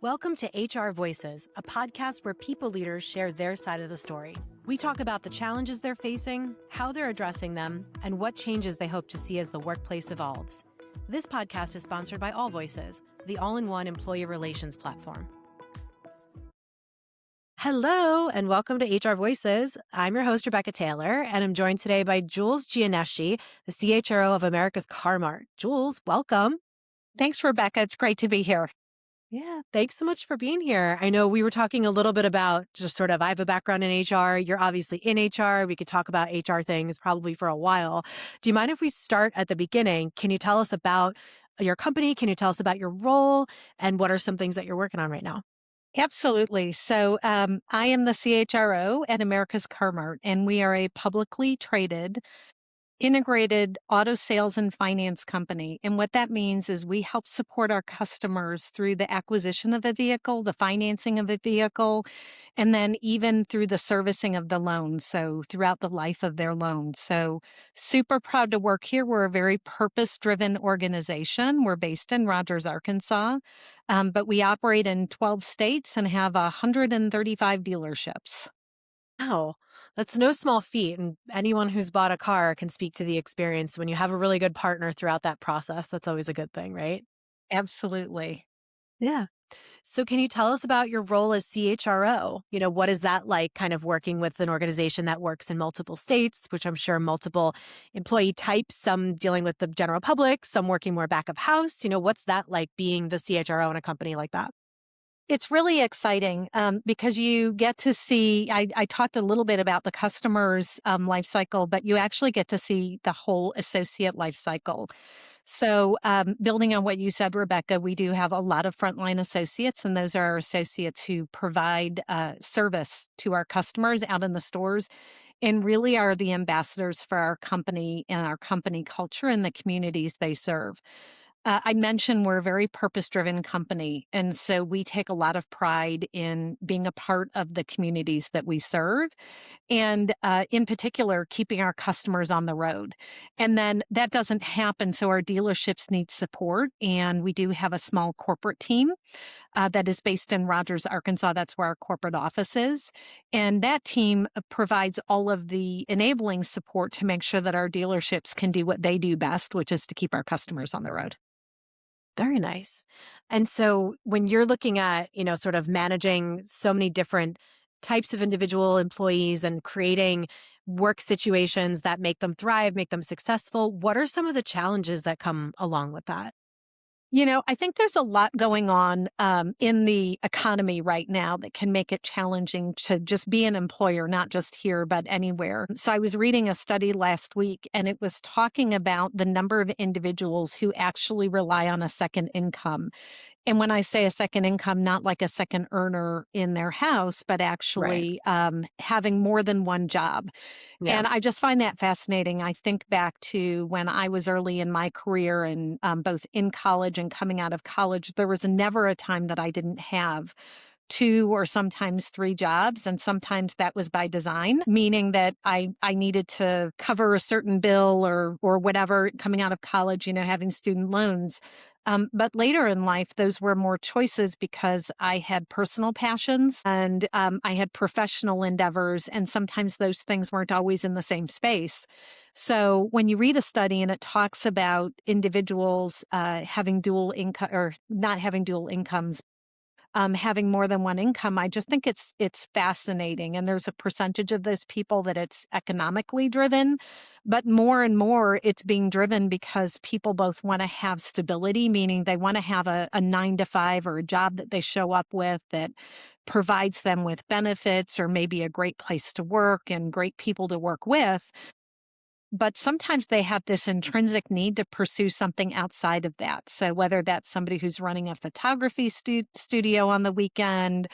Welcome to HR Voices, a podcast where people leaders share their side of the story. We talk about the challenges they're facing, how they're addressing them, and what changes they hope to see as the workplace evolves. This podcast is sponsored by All Voices, the all-in-one employee relations platform. Hello, and welcome to HR Voices. I'm your host, Rebecca Taylor, and I'm joined today by Jules Gianneschi, the CHRO of America's Car Mart. Jules, welcome. Thanks, Rebecca. It's great to be here. Yeah, thanks so much for being here. I know we were talking a little bit about just sort of, I have a background in HR. You're obviously in HR. We could talk about HR things probably for a while. Do you mind if we start at the beginning? Can you tell us about your company? Can you tell us about your role? And what are some things that you're working on right now? Absolutely. So I am the CHRO at America's Car Mart, and we are a publicly traded integrated auto sales and finance company. And what that means is we help support our customers through the acquisition of a vehicle, the financing of a vehicle, and then even through the servicing of the loan. So throughout the life of their loan. So super proud to work here. We're a very purpose-driven organization. We're based in Rogers, Arkansas, but we operate in 12 states and have 135 dealerships. Wow, that's no small feat. And anyone who's bought a car can speak to the experience. When you have a really good partner throughout that process, that's always a good thing, right? Absolutely. Yeah. So can you tell us about your role as CHRO? What is that like, kind of working with an organization that works in multiple states, which I'm sure multiple employee types, some dealing with the general public, some working more back of house. What's that like being the CHRO in a company like that? It's really exciting because you get to see, I talked a little bit about the customer's life cycle, but you actually get to see the whole associate life cycle. So building on what you said, Rebecca, we do have a lot of frontline associates, and those are our associates who provide service to our customers out in the stores and really are the ambassadors for our company and our company culture and the communities they serve. I mentioned we're a very purpose-driven company, and so we take a lot of pride in being a part of the communities that we serve, and in particular, keeping our customers on the road. And then that doesn't happen, so our dealerships need support, and we do have a small corporate team that is based in Rogers, Arkansas. That's where our corporate office is. And that team provides all of the enabling support to make sure that our dealerships can do what they do best, which is to keep our customers on the road. Very nice. And so when you're looking at, sort of managing so many different types of individual employees and creating work situations that make them thrive, make them successful, what are some of the challenges that come along with that? I think there's a lot going on in the economy right now that can make it challenging to just be an employer, not just here, but anywhere. So I was reading a study last week, and it was talking about the number of individuals who actually rely on a second income. And when I say a second income, not like a second earner in their house, but actually having more than one job. Yeah. And I just find that fascinating. I think back to when I was early in my career and both in college and coming out of college, there was never a time that I didn't have two or sometimes three jobs. And sometimes that was by design, meaning that I needed to cover a certain bill or whatever coming out of college, having student loans. But later in life, those were more choices because I had personal passions and I had professional endeavors, and sometimes those things weren't always in the same space. So when you read a study and it talks about individuals having dual income or not having dual incomes, having more than one income, I just think it's fascinating. And there's a percentage of those people that it's economically driven, but more and more it's being driven because people both want to have stability, meaning they want to have a 9 to 5 or a job that they show up with that provides them with benefits or maybe a great place to work and great people to work with. But sometimes they have this intrinsic need to pursue something outside of that. So whether that's somebody who's running a photography studio on the weekend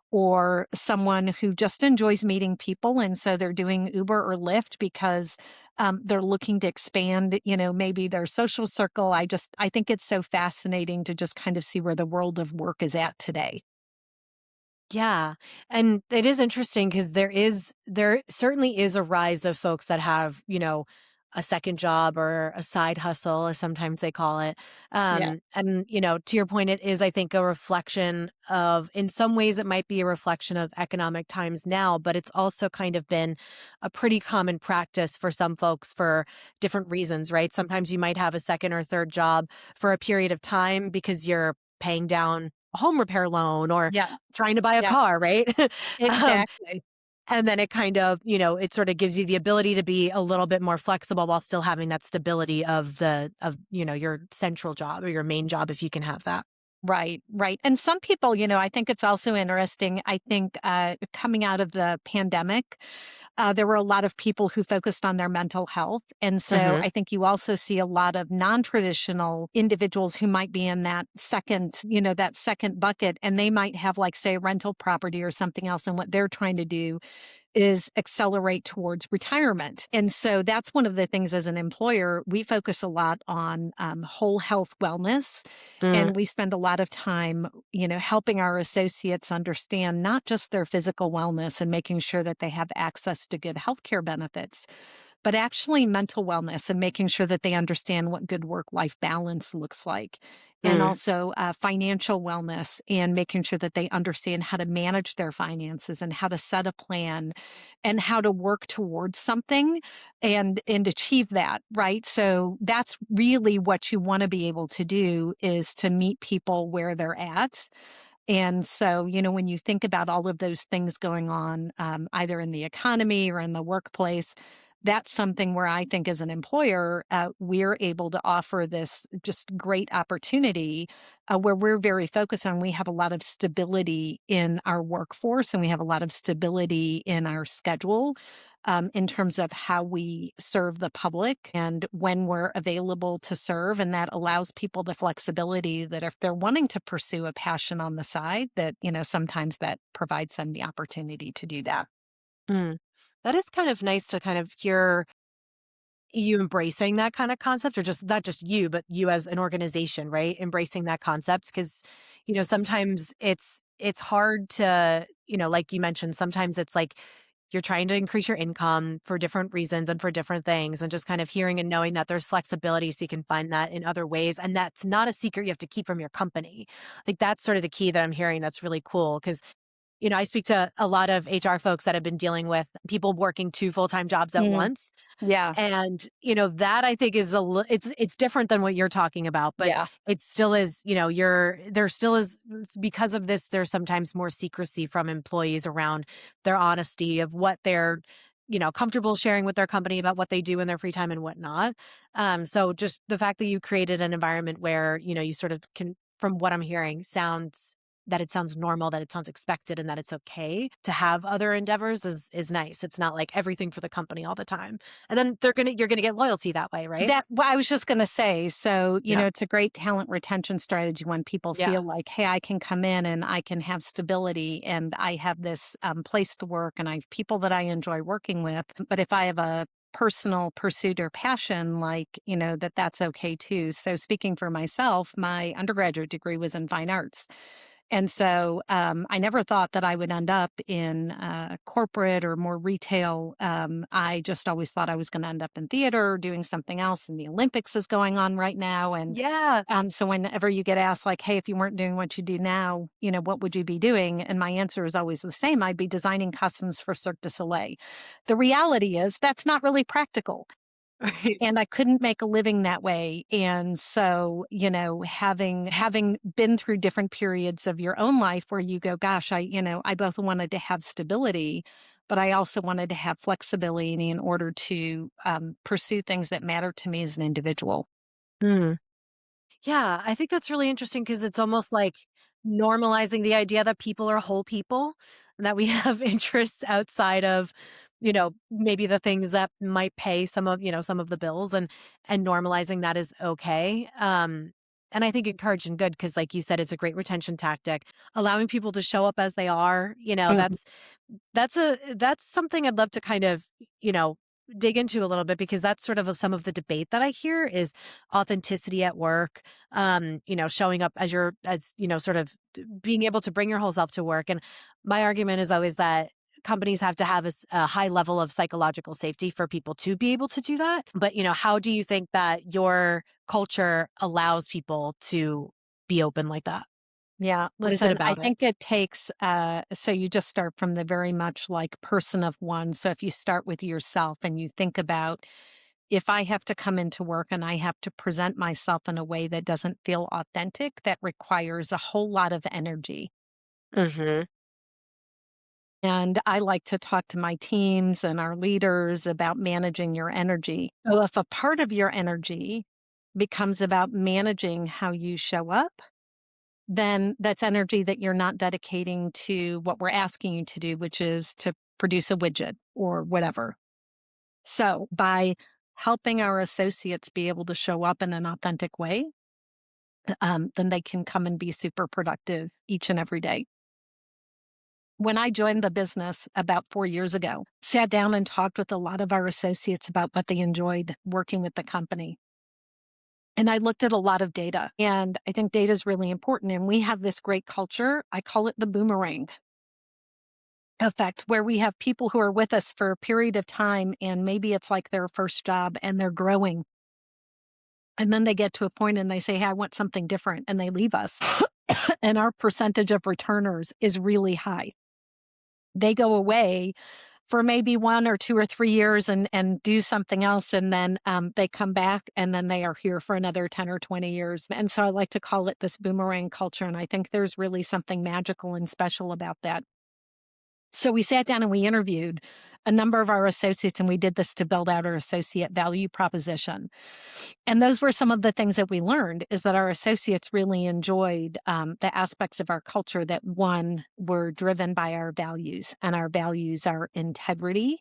or someone who just enjoys meeting people, and so they're doing Uber or Lyft because they're looking to expand, maybe their social circle. I think it's so fascinating to just kind of see where the world of work is at today. Yeah. And it is interesting because there certainly is a rise of folks that have, a second job or a side hustle, as sometimes they call it. Yeah. And, to your point, it is, I think, a reflection of, in some ways, it might be a reflection of economic times now, but it's also kind of been a pretty common practice for some folks for different reasons, right? Sometimes you might have a second or third job for a period of time because you're paying down a home repair loan or Yeah. trying to buy a Yeah. car, right? um, Exactly. and then it kind of, it sort of gives you the ability to be a little bit more flexible while still having that stability of your central job or your main job, if you can have that. Right, right. And some people, I think it's also interesting. I think coming out of the pandemic, there were a lot of people who focused on their mental health. And so Hmm. I think you also see a lot of non traditional individuals who might be in that second bucket, and they might have, like, say, a rental property or something else. And what they're trying to do is accelerate towards retirement. And so that's one of the things as an employer, we focus a lot on whole health wellness. Mm, And we spend a lot of time, helping our associates understand not just their physical wellness and making sure that they have access to good healthcare benefits, but actually mental wellness and making sure that they understand what good work life balance looks like. And mm, also financial wellness and making sure that they understand how to manage their finances and how to set a plan and how to work towards something and achieve that, right? So that's really what you want to be able to do, is to meet people where they're at. And so, when you think about all of those things going on, either in the economy or in the workplace, that's something where I think as an employer, we're able to offer this just great opportunity, where we're very focused on, we have a lot of stability in our workforce and we have a lot of stability in our schedule, in terms of how we serve the public and when we're available to serve. And that allows people the flexibility that if they're wanting to pursue a passion on the side, that, sometimes that provides them the opportunity to do that. mm. That is kind of nice to kind of hear you embracing that kind of concept, or just not just you, but you as an organization, right? Embracing that concept. Cause, sometimes it's hard to, like you mentioned, sometimes it's like you're trying to increase your income for different reasons and for different things. And just kind of hearing and knowing that there's flexibility so you can find that in other ways. And that's not a secret you have to keep from your company. Like that's sort of the key that I'm hearing. That's really cool. Cause I speak to a lot of HR folks that have been dealing with people working two full-time jobs at Mm, once. yeah, And, that I think is it's different than what you're talking about, but yeah. it still is, there still is, because of this, there's sometimes more secrecy from employees around their honesty of what they're, comfortable sharing with their company about what they do in their free time and whatnot. So just the fact that you created an environment where, you sort of can, from what I'm hearing, it sounds normal, that it sounds expected, and that it's okay to have other endeavors is nice. It's not like everything for the company all the time. And then you're gonna get loyalty that way, right? I was just going to say, so, Yeah. it's a great talent retention strategy when people Yeah. feel like, hey, I can come in and I can have stability and I have this place to work and I have people that I enjoy working with. But if I have a personal pursuit or passion, like, that's okay too. So, speaking for myself, my undergraduate degree was in fine arts. And so I never thought that I would end up in corporate or more retail. I just always thought I was going to end up in theater doing something else. And the Olympics is going on right now. And Yeah. so whenever you get asked, like, hey, if you weren't doing what you do now, what would you be doing? And my answer is always the same: I'd be designing costumes for Cirque du Soleil. The reality is that's not really practical, Right. and I couldn't make a living that way. And so, having been through different periods of your own life where you go, gosh, I both wanted to have stability, but I also wanted to have flexibility in order to pursue things that matter to me as an individual. Mm. Yeah, I think that's really interesting because it's almost like normalizing the idea that people are whole people and that we have interests outside of, maybe the things that might pay some of the bills, and normalizing that is okay. And I think encouraged and good because, like you said, it's a great retention tactic. Allowing people to show up as they are, Mhm. that's something I'd love to kind of, you know, dig into a little bit, because that's sort of some of the debate that I hear is authenticity at work. Showing up as sort of being able to bring your whole self to work. And my argument is always that companies have to have a high level of psychological safety for people to be able to do that. But, how do you think that your culture allows people to be open like that? Yeah, What is it listen, I about it? think it takes, so you just start from the very much like person of one. So if you start with yourself and you think about, if I have to come into work and I have to present myself in a way that doesn't feel authentic, that requires a whole lot of energy. Hmm. And I like to talk to my teams and our leaders about managing your energy. So if a part of your energy becomes about managing how you show up, then that's energy that you're not dedicating to what we're asking you to do, which is to produce a widget or whatever. So by helping our associates be able to show up in an authentic way, then they can come and be super productive each and every day. When I joined the business about 4 years ago, sat down and talked with a lot of our associates about what they enjoyed working with the company. And I looked at a lot of data, and I think data is really important. And we have this great culture. I call it the boomerang effect, where we have people who are with us for a period of time, and maybe it's like their first job and they're growing. And then they get to a point and they say, "Hey, I want something different," and they leave us. And our percentage of returners is really high. They go away for maybe 1 or 2 or 3 years and do something else, and then, they come back, and then they are here for another 10 or 20 years, and so I like to call it this boomerang culture, and I think there's really something magical and special about that. So we sat down and we interviewed a number of our associates, and we did this to build out our associate value proposition. And those were some of the things that we learned, is that our associates really enjoyed the aspects of our culture that, one, were driven by our values, and our values are integrity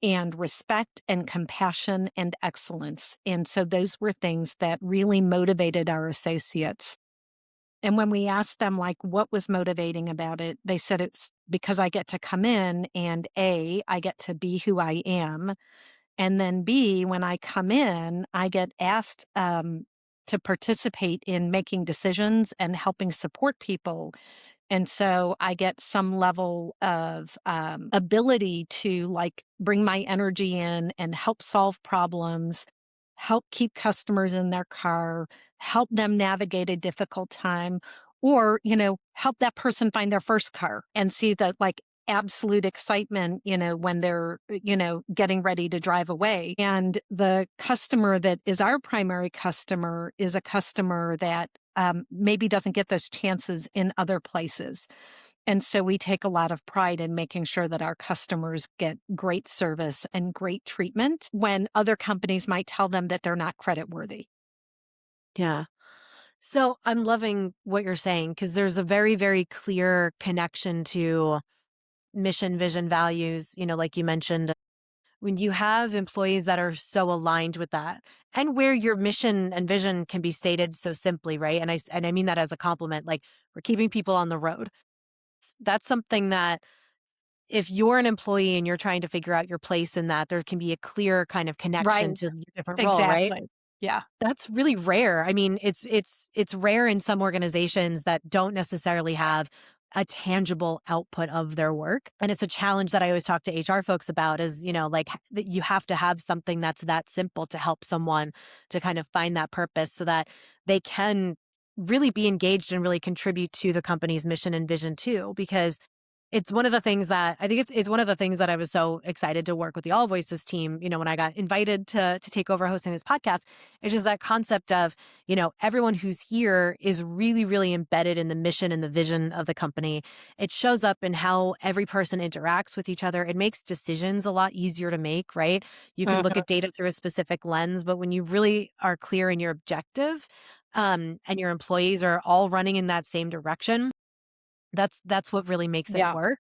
and respect and compassion and excellence. And so those were things that really motivated our associates. And when we asked them, like, what was motivating about it, they said it's because I get to come in and A, I get to be who I am. And then B, when I come in, I get asked to participate in making decisions and helping support people. And so I get some level of ability to like bring my energy in and help solve problems, help keep customers in their car, help them navigate a difficult time, or, help that person find their first car and see the like absolute excitement, when they're, getting ready to drive away. And the customer that is our primary customer is a customer that maybe doesn't get those chances in other places. And so we take a lot of pride in making sure that our customers get great service and great treatment when other companies might tell them that they're not creditworthy. Yeah. So I'm loving what you're saying because there's a very, very clear connection to mission, vision, values, like you mentioned. When you have employees that are so aligned with that and where your mission and vision can be stated so simply, right? And I mean that as a compliment, like we're keeping people on the road. That's something that if you're an employee and you're trying to figure out your place in that, there can be a clear kind of Right. connection to your different role, right? Exactly. Yeah. That's really rare. I mean, it's rare in some organizations that don't necessarily have a tangible output of their work. And it's a challenge that I always talk to HR folks about is, like that you have to have something that's that simple to help someone to kind of find that purpose so that they can really be engaged and really contribute to the company's mission and vision too. Because it's one of the things that I think it's one of the things that I was so excited to work with the All Voices team, when I got invited to take over hosting this podcast. It's just that concept of, everyone who's here is really, really embedded in the mission and the vision of the company. It shows up in how every person interacts with each other. It makes decisions a lot easier to make, right? You can look Mhm. at data through a specific lens, but when you really are clear in your objective, and your employees are all running in that same direction, that's what really makes it Yeah. work.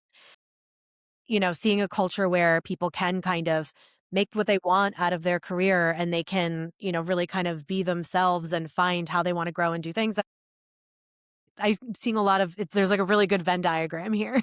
Seeing a culture where people can kind of make what they want out of their career and they can, really kind of be themselves and find how they want to grow and do things. I'm seeing a lot of there's like a really good Venn diagram here.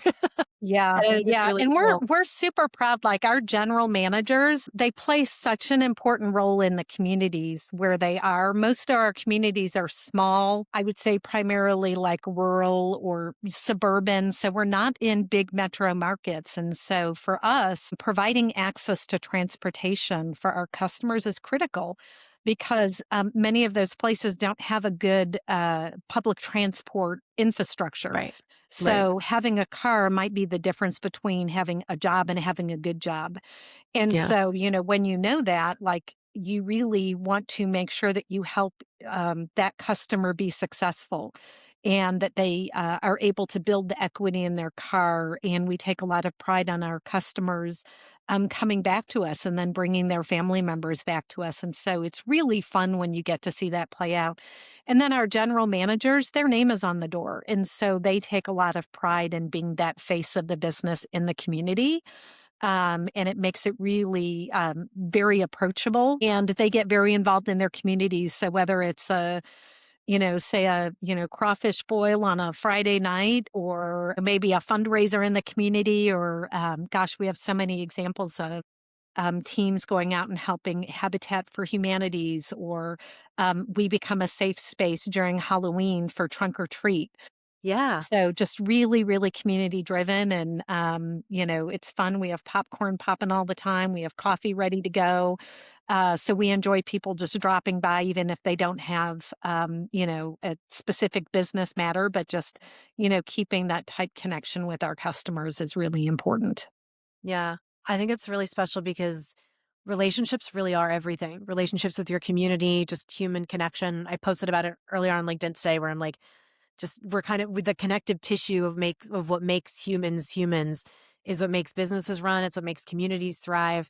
Yeah, And I think it's yeah, really and we're cool. we're super proud, like, our general managers, they play such an important role in the communities where they are. Most of our communities are small, I would say primarily, like, rural or suburban, so we're not in big metro markets, and so for us, providing access to transportation for our customers is critical because, many of those places don't have a good, public transport infrastructure. Right. Right. So having a car might be the difference between having a job and having a good job. And Yeah. so, when you know that, like, you really want to make sure that you help that customer be successful and that they are able to build the equity in their car. And we take a lot of pride on our customers coming back to us and then bringing their family members back to us. And so it's really fun when you get to see that play out. And then our general managers, their name is on the door. And so they take a lot of pride in being that face of the business in the community. And it makes it really very approachable. And they get very involved in their communities. So whether it's say crawfish boil on a Friday night, or maybe a fundraiser in the community, or gosh, we have so many examples of teams going out and helping Habitat for Humanities, or we become a safe space during Halloween for trunk or treat. Yeah. So just really, really community driven. And, it's fun. We have popcorn popping all the time. We have coffee ready to go. So we enjoy people just dropping by, even if they don't have, a specific business matter, but just, keeping that tight connection with our customers is really important. Yeah. I think it's really special because relationships really are everything. Relationships with your community, just human connection. I posted about it earlier on LinkedIn today where I'm like, just we're kind of with the connective tissue of what makes humans humans is what makes businesses run. It's what makes communities thrive.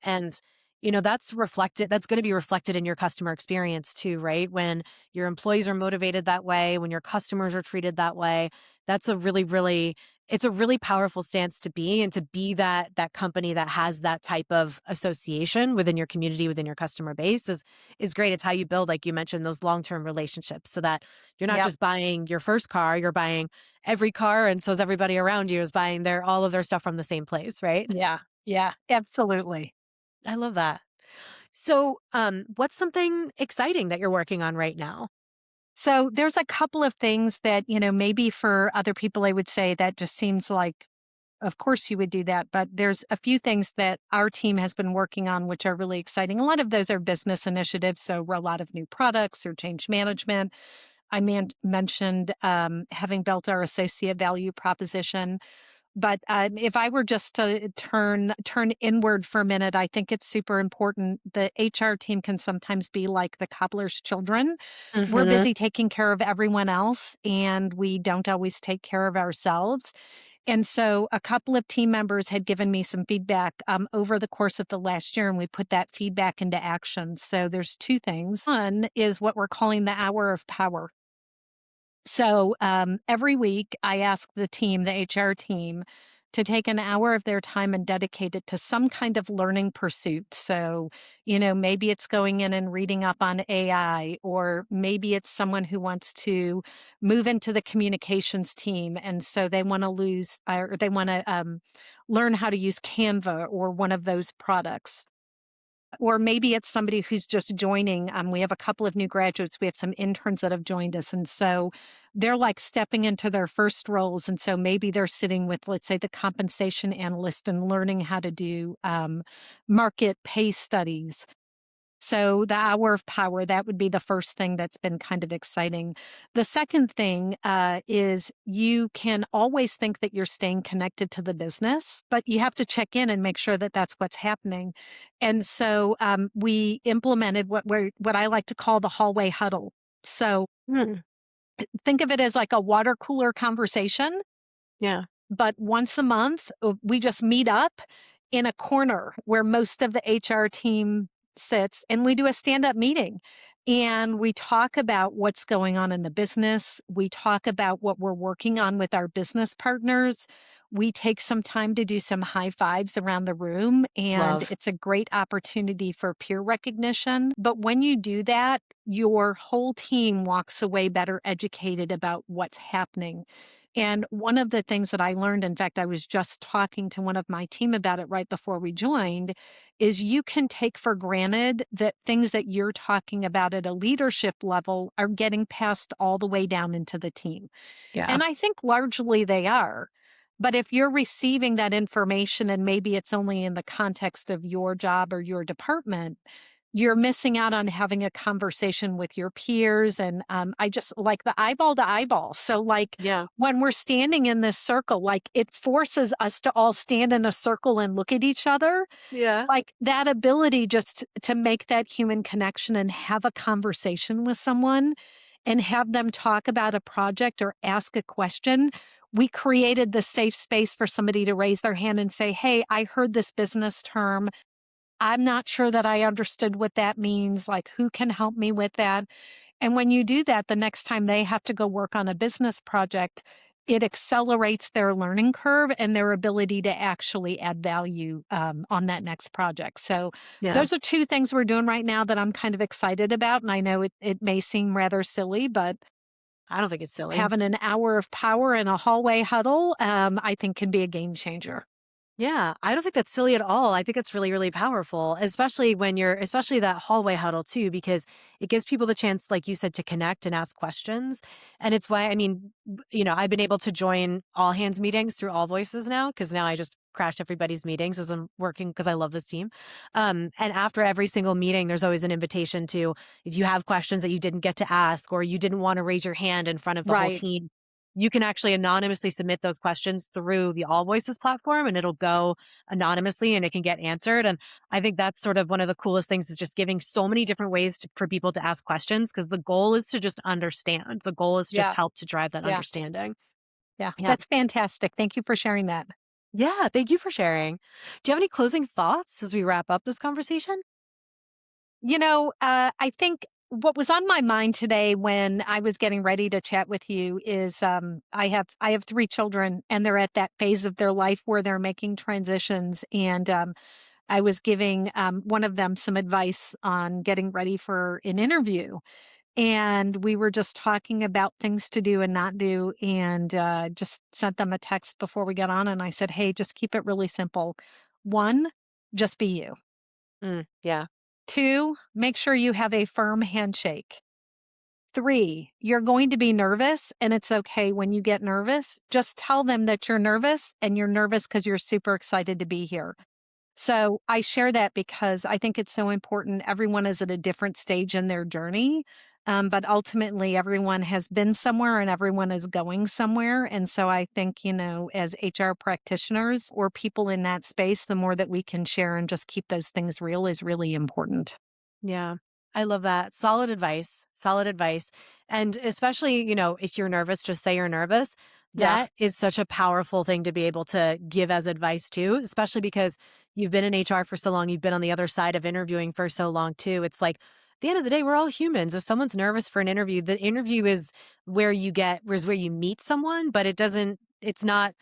And that's going to be reflected in your customer experience too, right? When your employees are motivated that way, when your customers are treated that way, that's a really, really it's a really powerful stance to be, and to be that company that has that type of association within your community, within your customer base is great. It's how you build, like you mentioned, those long-term relationships so that you're not Yep. just buying your first car, you're buying every car, and so is everybody around you is buying all of their stuff from the same place, right? Yeah. Yeah. Absolutely. I love that. So, what's something exciting that you're working on right now? So there's a couple of things that, maybe for other people, I would say that just seems like, of course you would do that. But there's a few things that our team has been working on, which are really exciting. A lot of those are business initiatives. So a lot of new products or change management. Mentioned having built our associate value proposition. But if I were just to turn inward for a minute, I think it's super important. The HR team can sometimes be like the cobbler's children. We're Mhm. busy taking care of everyone else, and we don't always take care of ourselves. And so a couple of team members had given me some feedback over the course of the last year, and we put that feedback into action. So there's two things. One is what we're calling the hour of power. So every week, I ask the team, the HR team, to take an hour of their time and dedicate it to some kind of learning pursuit. So, maybe it's going in and reading up on AI, or maybe it's someone who wants to move into the communications team. And so they want to learn how to use Canva or one of those products. Or maybe it's somebody who's just joining. We have a couple of new graduates. We have some interns that have joined us. And so they're like stepping into their first roles. And so maybe they're sitting with, let's say, the compensation analyst and learning how to do market pay studies. So the hour of power, that would be the first thing that's been kind of exciting. The second thing is you can always think that you're staying connected to the business, but you have to check in and make sure that that's what's happening. And so we implemented what I like to call the hallway huddle. So Mm. think of it as like a water cooler conversation, Yeah. but once a month, we just meet up in a corner where most of the HR team sits, and we do a stand up meeting. And we talk about what's going on in the business. We talk about what we're working on with our business partners. We take some time to do some high fives around the room, and Love. it's a great opportunity for peer recognition. But when you do that, your whole team walks away better educated about what's happening. And one of the things that I learned, in fact, I was just talking to one of my team about it right before we joined, is you can take for granted that things that you're talking about at a leadership level are getting passed all the way down into the team. Yeah. And I think largely they are. But if you're receiving that information and maybe it's only in the context of your job or your department, you're missing out on having a conversation with your peers. And I just like the eyeball to eyeball. So, like Yeah. when we're standing in this circle, like it forces us to all stand in a circle and look at each other. Yeah. Like that ability just to make that human connection and have a conversation with someone and have them talk about a project or ask a question. We created the safe space for somebody to raise their hand and say, "Hey, I heard this business term. I'm not sure that I understood what that means. Like, who can help me with that?" And when you do that, the next time they have to go work on a business project, it accelerates their learning curve and their ability to actually add value on that next project. So, Yeah. those are two things we're doing right now that I'm kind of excited about. And I know it may seem rather silly, but I don't think it's silly. having an hour of power in a hallway huddle, I think can be a game changer. Yeah, I don't think that's silly at all. I think it's really, really powerful, especially when especially that hallway huddle too, because it gives people the chance, like you said, to connect and ask questions. And it's why, I mean, I've been able to join all hands meetings through All Voices now, because now I just crash everybody's meetings as I'm working because I love this team. And after every single meeting, there's always an invitation to, if you have questions that you didn't get to ask or you didn't want to raise your hand in front of the whole Right. team, you can actually anonymously submit those questions through the All Voices platform and it'll go anonymously and it can get answered. And I think that's sort of one of the coolest things is just giving so many different ways for people to ask questions because the goal is to just understand. The goal is just Yeah. help to drive that Yeah. understanding. Yeah. Yeah. That's fantastic. Thank you for sharing that. Yeah. Thank you for sharing. Do you have any closing thoughts as we wrap up this conversation? I think what was on my mind today when I was getting ready to chat with you is I have 3 children and they're at that phase of their life where they're making transitions and I was giving one of them some advice on getting ready for an interview and we were just talking about things to do and not do and just sent them a text before we got on and I said, "Hey, just keep it really simple. One, just be you. Yeah. 2, make sure you have a firm handshake. 3, you're going to be nervous and it's okay when you get nervous. Just tell them that you're nervous and you're nervous because you're super excited to be here." So I share that because I think it's so important. Everyone is at a different stage in their journey. But ultimately, everyone has been somewhere and everyone is going somewhere. And so I think, as HR practitioners or people in that space, the more that we can share and just keep those things real is really important. Yeah. I love that. Solid advice. Solid advice. And especially, if you're nervous, just say you're nervous. Yeah. That is such a powerful thing to be able to give as advice too, especially because you've been in HR for so long. You've been on the other side of interviewing for so long too. It's like, at the end of the day, we're all humans. If someone's nervous for an interview, the interview is where you meet someone, but it's not, It's the not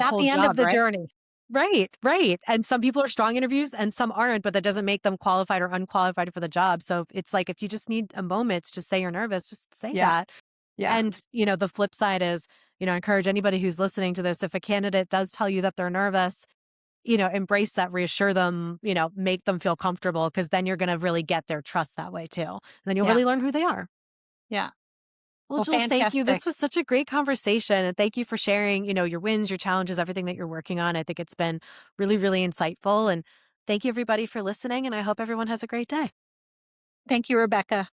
whole the end of job, the right? journey. Right, right. And some people are strong interviews and some aren't, but that doesn't make them qualified or unqualified for the job. So it's like if you just need a moment to just say you're nervous, just say Yeah. that. Yeah. And, the flip side is, I encourage anybody who's listening to this, if a candidate does tell you that they're nervous, embrace that, reassure them, make them feel comfortable because then you're going to really get their trust that way too. And then you'll Yeah. really learn who they are. Yeah. Well, Well, Jules, thank you. fantastic. This was such a great conversation. And thank you for sharing, your wins, your challenges, everything that you're working on. I think it's been really, really insightful. And thank you, everybody, for listening. And I hope everyone has a great day. Thank you, Rebecca.